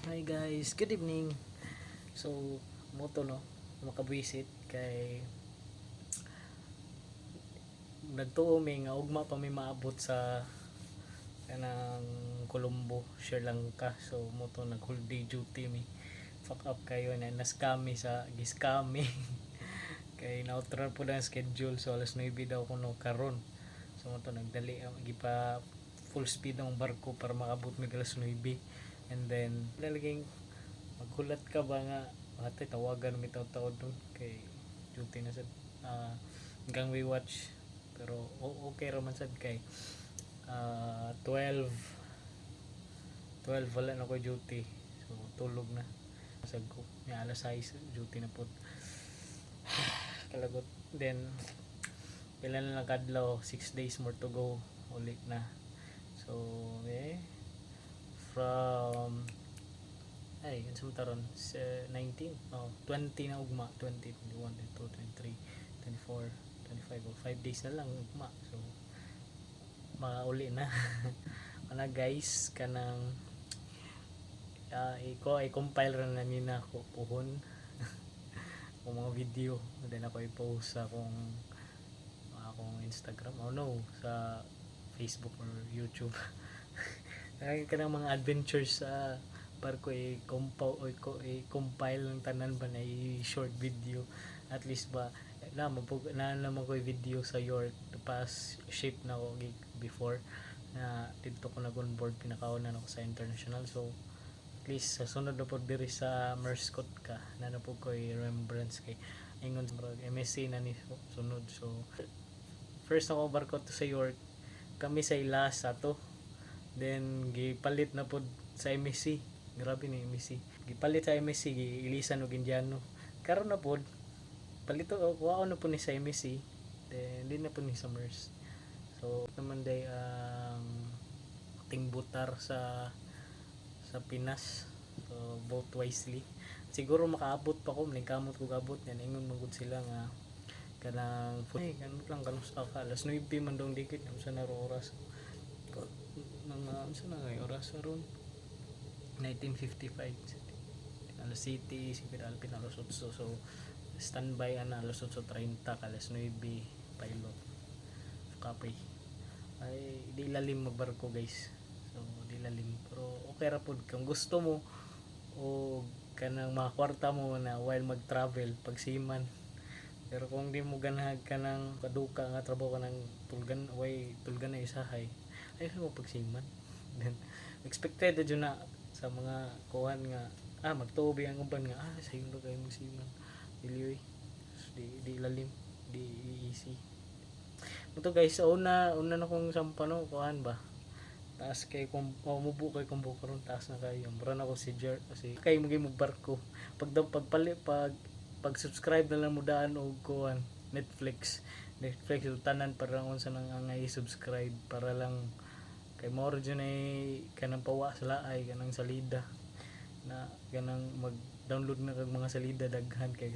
Hi guys, good evening. So, moto no, makabwisit kay nagtuo mi nga ugma pa mi maabot sa kanang Colombo, Sri Lanka. So, moto nag whole day duty mi. Fuck up kayo na naskami sa giskami. Kay na-outrun po na ang schedule, so alas 9 daw kuno karon. So moto nagdali gipa full speed ang barko para makabot mi alas 9. And then lalaging magkulat ka ba nga ate tawagan mi taw-taon doon kay duty na sad hanggang we watch pero okay ra man sad kay 12 wala na ko duty, so tulog na sad ko may alas 6 duty na pud kalagot. Then pila na lang kadlaw, 6 days more to go ulit na. So from unsa taron sa 19 20 na ugma, 20, 21, 22, 23, 24, 25 o 5 days na lang ugma, so mauli na. Ana guys kanang i-compile ra na nina ko puhon kung mga video, then ako i-post sa akong Instagram sa Facebook or YouTube. Kaya ka ng mga adventures sa barko i-compile ng tanan ba na i-short video at least ba na naman ko video sa York the past ship na ko before na dito ko nag-onboard pinakauna na ko sa international. So at least sa sunod na po diri sa Merscott ka na po ko remembrance kay ingon sa MSC na ni sunod. So first ako barko to sa York kami sa last ato, then gipalit na po sa MSC. Grabe ni MSC gipalit sa MSC giilisan og Indiano karon na pod palito kuha na po ni sa MSC, then din na po ni sa MERS. So naman day ang tingbutar sa Pinas, so vote wisely. Siguro makaabot pa ko kamot ko gabot yan ingon magud sila nga kanang kanot lang kanus ka alas 9 man dong dikit unsa na oras mga unsa na ngay oras aron 1955 alas City si Alpin alas 8, so standby ana alas 8:30 alas 9 pilot copy. Ay di lalim magbarko guys, so di lalim pero okay ra pud kung gusto mo o kanang mga kwarta mo na while mag-travel pag seaman. Pero kung di mo ganahag ka ng kaduka nga trabaho ka ng tulgan na isahay ay mo pag seaman. Then expected jud na sa mga kuhan nga magtubi ang uban nga sayo na kayo mag seaman dili di lalim di easy ito guys. Sa una na kong sampano kuhan ba taas kay kung mubo kay kung karon taas na kayo mura na ko si Jer kasi kay mo barko pag subscribe na lang mo daan og kuhan Netflix tanan para unsa nang angay subscribe para lang kay mo origin ay kanang pawa sa laay kanang salida na kanang mag-download na kag mga salida daghan kay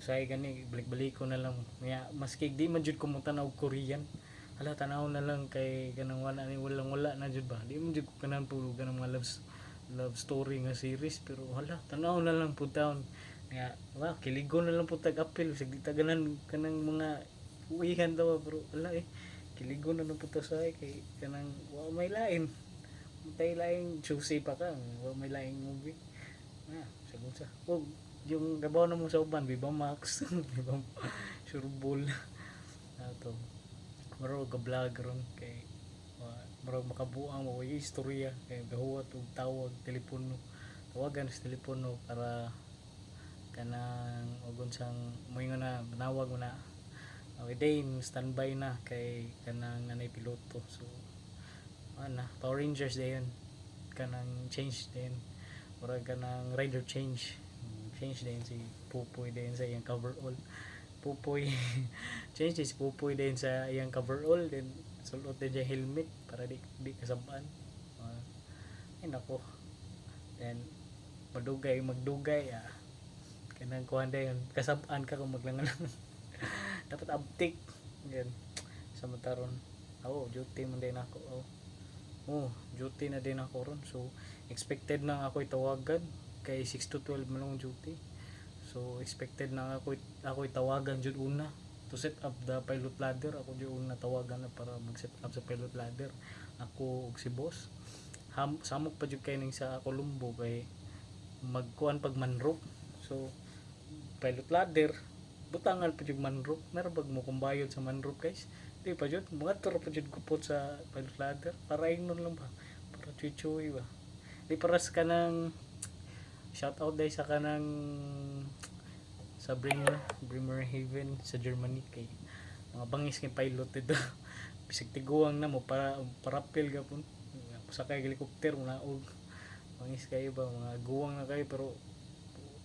usay gani balik ko na lang nga maski di man jud ko mo tanaw Korean hala tanaw na lang kay kanang wala na jud ba di man jud ko kanang pulugan ng mga love story nga series pero hala tanaw na lang pud taon nga kiligon na lang pud tag apil sig taganan kanang mga uwihan daw pero wala kiligon na lang pud sa kay kanang may lain tay laing juicy pa ka may laing movie sagun sa yung gabaw na mo sa uban Viva Max Viva Surbol ato maro ka vlog ron kay maro makabuang mo yung istorya kay gahuwat og tawag telepono tawagan sa telepono para kanang ugon sang moingon na manawag mo na okay din standby na kay kanang nanay piloto. So Power Rangers dayon kanang change din mura kanang rider change din si Pupoy din sa iyang coverall Pupoy change din si Pupoy din sa iyang coverall, then sulot din siya helmet para di kasabaan ay nako, then magdugay kanang kuhan dayon kasabaan ka kung maglangan dapat abtik yan sa mataron duty man din ako duty na din ako ron. So expected na ako itawagan kay 6 to 12 man ang duty. So expected na ako itawagan jud una to set up the pilot ladder. Ako jud una tawagan na para mag-set up sa pilot ladder. Ako ug si boss. Samok pa jud kay ning sa Colombo kay magkuan pag manrok. So pilot ladder butangan pa jud manrok. Narabag mo kung bayod sa manrok guys. Di pa jud mga tur pa jud kupot sa pilot ladder para ingnon lang ba. Para chuchoy ba. Di paras ka ng shout out dai sa kanang sa Bremerhaven sa Germany kay mga bangis kay pilot dito. Bisig tiguang na mo para parapil gapon. Sakay helicopter mo naog. Bangis kayo ba mga guwang na kayo pero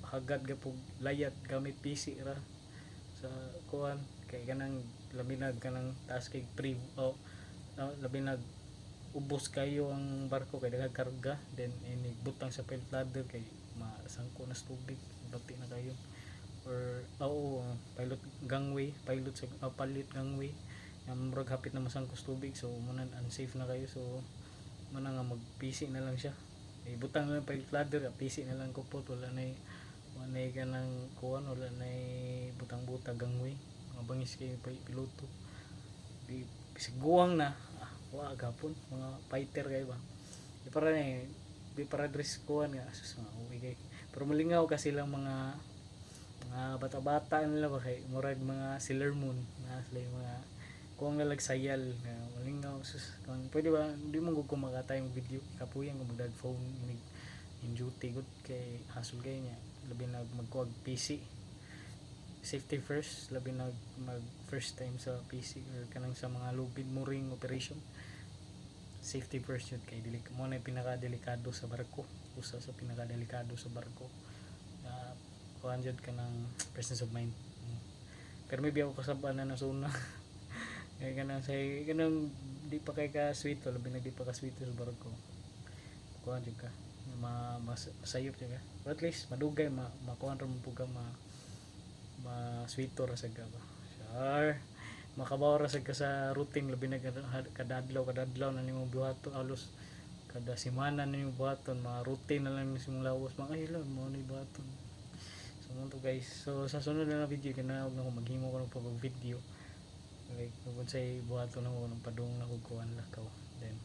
hagad gapog layat gamit PC ra sa kuan kay kanang labinag kanang taas kay labinag ubos kayo ang barko kay daghang karga then ini butang sa pilot ladder kay masangko na sa tubig bati na kayo or pilot gangway palit gangway murag hapit na masangko sa tubig so munan unsafe na kayo so muna nga mag PC na lang siya butang na pilot ladder PC na lang kupot wala na kanang kuan wala na butang-butang gangway mga bangis kayo piloto bisiguang na wa gapon mga fighter kayo ba di para dress kuan nga asus mga uwi kay pero malingaw kasi lang mga bata-bata nila ba kay murag mga Sailor Moon na sila mga kuang nalagsayal na malingaw sus kung pwede ba hindi mo gud kumakatay yung video kapuyan kung magdag phone in duty good kay hassle kay niya labi na magkuag PC safety first labi na mag first time sa PC or kanang sa mga lubid mooring operation safety first yun kay mo na pinaka delikado sa barko usa sa pinaka delikado sa barko kuan jud kanang presence of mind pero maybe ako kasaban na nasuna kay kanang di pa kay ka sweet labi na di pa ka sweet sa barko kuan jud ka masayop jud ka or at least madugay makuan ra mo puga sweeto ra sa gaba sure makabaw ra sa ka sa routine labi na kadadlaw na nimo buhaton alos kada semana na nimo buhaton mga routine na lang simong lawas mga ilan mo ni buhaton so mo to guys so sa sunod na video kana og nako maghimo ko ng pag video like kung say buhaton na ko ng padung na ko kuan lakaw then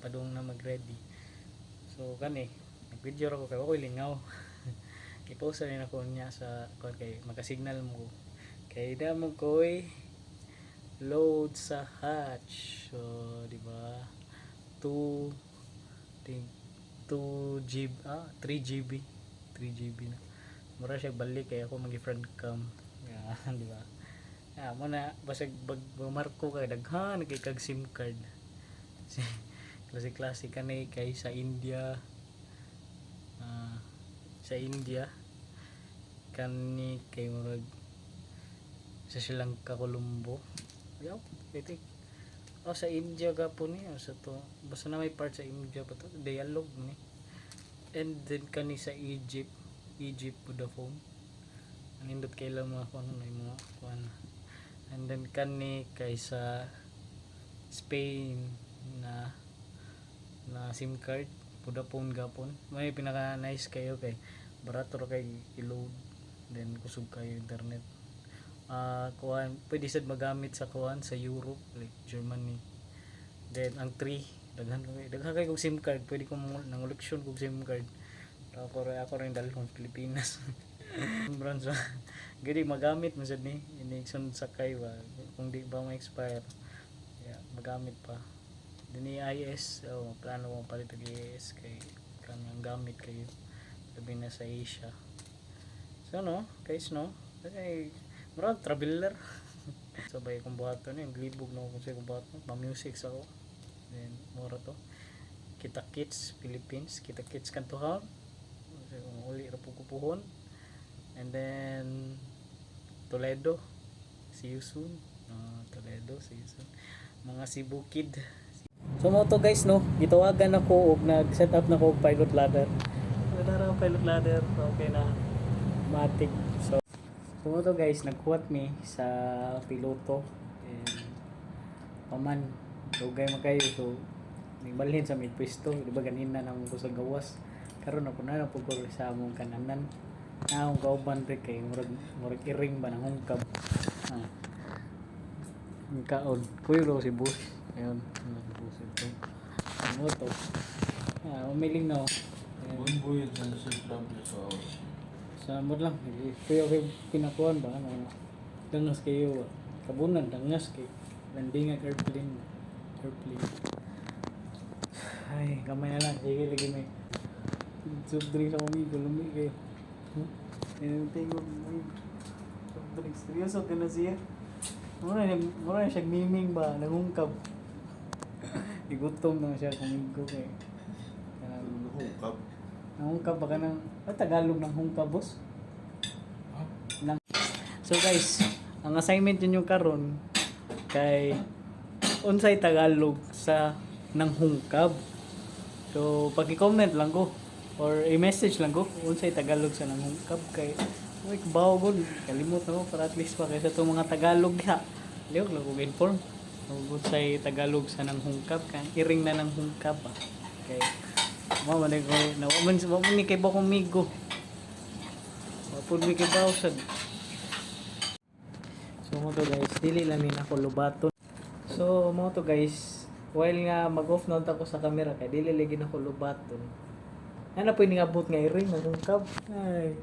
padung na mag-ready so kani nag-video ra ko kay ako lingaw i-post rin ako niya sa kay magka-signal mo kay da mo koy load sa hatch so di ba 3GB na mura siya balik kay ako magi-front cam di ba mo na basag marko kay daghan kay kag SIM card klase kanay kay sa India kani kay murag sa Sri Lanka Colombo yaw titik sa India gapon ni sa to basta na may part sa India pa to dialogue ni and then kani sa Egypt Vodafone anindot kay lang mga kuan mga kuan and then kani kay sa Spain na SIM card Vodafone gapon may pinaka nice kayo kay barato ra kay i-load then kusog kayo internet kuan pwede sad magamit sa kuan sa Europe like Germany then ang 3 daghan kay kog SIM card pwede ko nangoleksyon kog SIM card ako rin dalhon Pilipinas bronze gadi magamit mo sad ni ini-sunod sakay ba kung di ba ma-expire magamit pa dini IS plano mo palit og IS kay kanang gamit kayo sabi na sa Asia so no guys no kay murag traveler sabay kong buhaton yung glibog na kung sa kong buhaton ma-music sa ako then mura to Kita Kids Philippines Kita Kids Kantuhan so kung uli ra po kupuhon and then Toledo see you soon Toledo see you soon mga Cebu Kid so mo to guys no gitawagan ako og nag-set up na ko pilot ladder pilot ladder okay na matic so mo to guys nagkuhat mi sa piloto and paman dugay man kayo so may balhin sa may pwesto, di ba ganina na ko sa gawas. Karon ako na po ko sa among kananan. Na akong kauban rin kay murag iring ba ng hungkab. Ah. Ang kaon. Kuya ko si boss. Ayun, si boss ito. Ano to? Umiling na. Buhay dyan sa trouble sa Sa lang. Kuya ko pinakuan ba? Dangas kayo. Kabunan, dangas kay landing at airplane. Ay, kamay na lang. Sige, lagi may soft drinks ako may gulumi kayo. Tinutay ko may soft drinks. Seryoso ka na siya? Mura siya miming ba? Nangungkab. Igutom na siya kumigo kay. hukap. Nangungkab ba ka ng Tagalog ng hungkab, boss? So guys, ang assignment ninyo karon kay unsay Tagalog sa nang hungkab. So paki-comment lang ko or i-message lang ko unsay Tagalog sa nang hungkab kay uy bawo gud kalimot na ko para at least pa kaysa itong mga Tagalog diha. Liog lang ko inform. Unsay Tagalog sa nang hungkab kay iring na nang hungkab ba. Kay mo man ko na mo ni kay ba kumigo. Mapud mi kay bawo sad. So mo to guys, dili lang ni ako lubaton. So mo to guys, while nga mag-off na ako sa camera kay dili lagi na ako lubaton. Ano po nga abot nga iring ng hungkab? Ay,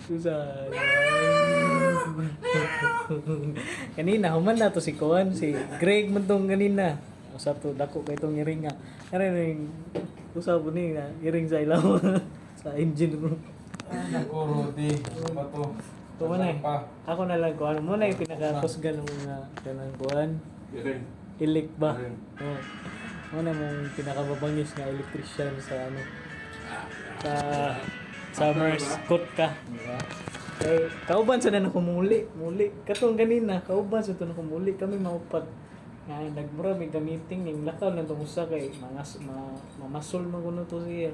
susay. Kanina human na to si Kuan, si Greg man tong kanina. Usap to dako kay tong iring nga. Karon usap ni nga iring sa ilaw sa engine room. Naku, Rudy. Ano ba to? Ito na eh. Ako na lang kuhan. Muna yung pinakakusgan ng mga kanang kuhan. Ilik ba? Oo. Muna mong pinakababangis nga electrician sa ano. Sa summer's coat ka. Diba? Eh, kauban sa na kumuli. Muli. Katong ganina, kauban sa ito na kumuli. Kami maupat. Nga, nagmura may gamiting. Yung lakaw na itong usa kay mamasol maguno to siya.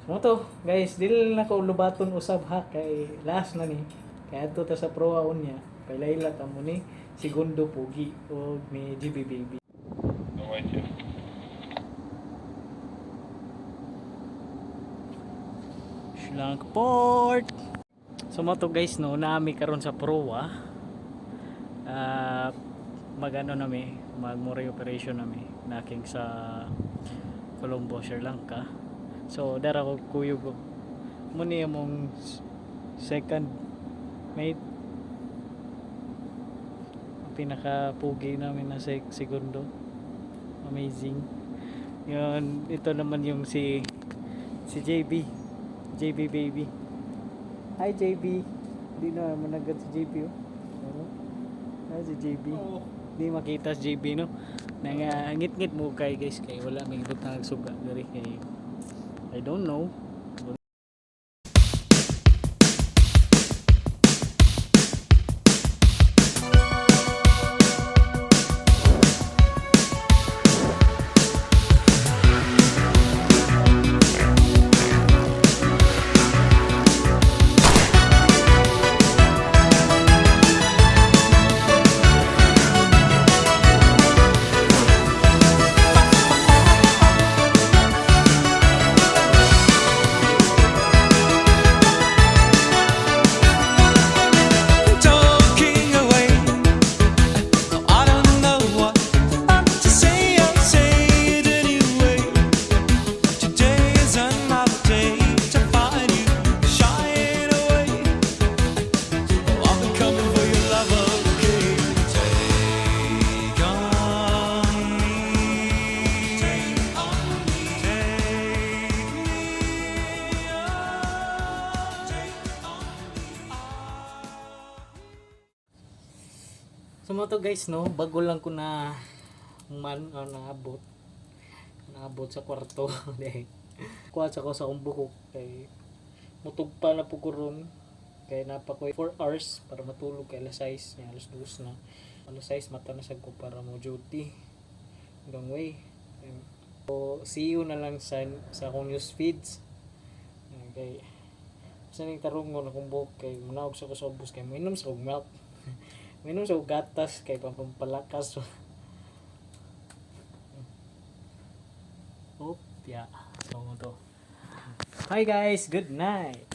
So to, guys, dili na ko lubaton usab ha. Kay last na ni. Kaya ito ta sa proaon niya. Kay Layla tamo ni Segundo Pogi o ni GB Baby. Langport. So mo to guys no, nami karon sa proa. Magano nami, magmore operation nami naking sa Colombo, Sri Lanka. So dara ko kuyog ko. Muni among second mate pinaka-pugi namin na segundo. Amazing. Yun, ito naman yung si JB Baby. Hi JB. Hindi na managad si JB oh. Si JB. Hindi makita si JB no. Ngit-ngit mo kay guys kay wala may ibot na nagsuga diri kay I don't know. So mo to guys no, bago lang ko na naabot sa kwarto. Kuha sa ko sa akong buhok kay mutugpa na po ko ron kay napakoy 4 hours para matulog kay alas 6 nya alas 2 na. Alas 6 mata na sad ko para mo duty. Hanggang way. So see you na lang sa akong news feeds. Okay. Sa ning tarong mo na kung buhok kay munaog sa ko sa ubos kay minom sa og milk. Minom sa gatas kay pampalakas. Yeah. So mo to. Hi guys, good night.